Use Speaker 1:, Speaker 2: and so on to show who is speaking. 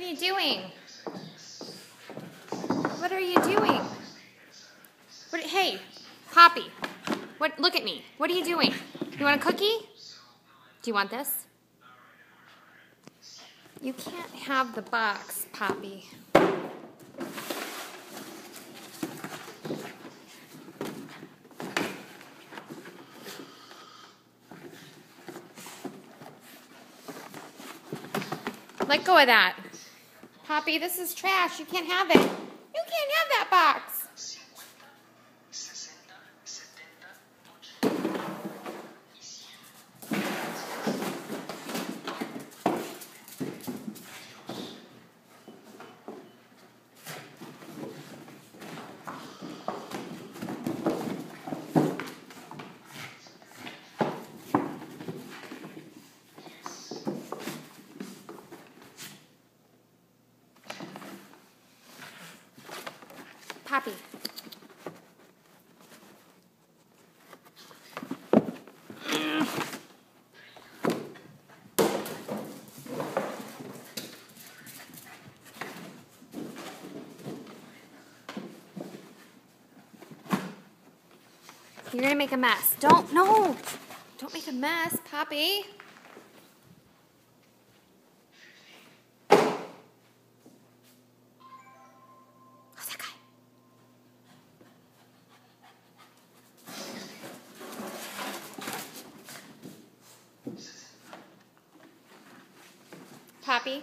Speaker 1: What are you doing? What are you doing? Hey, Poppy. Look at me. What are you doing? You want a cookie? Do you want this? You can't have the box, Poppy. Let go of that. Poppy, this is trash. You can't have it. You can't have that box. Poppy. You're gonna make a mess. Don't make a mess, Poppy. Who's that guy? Poppy.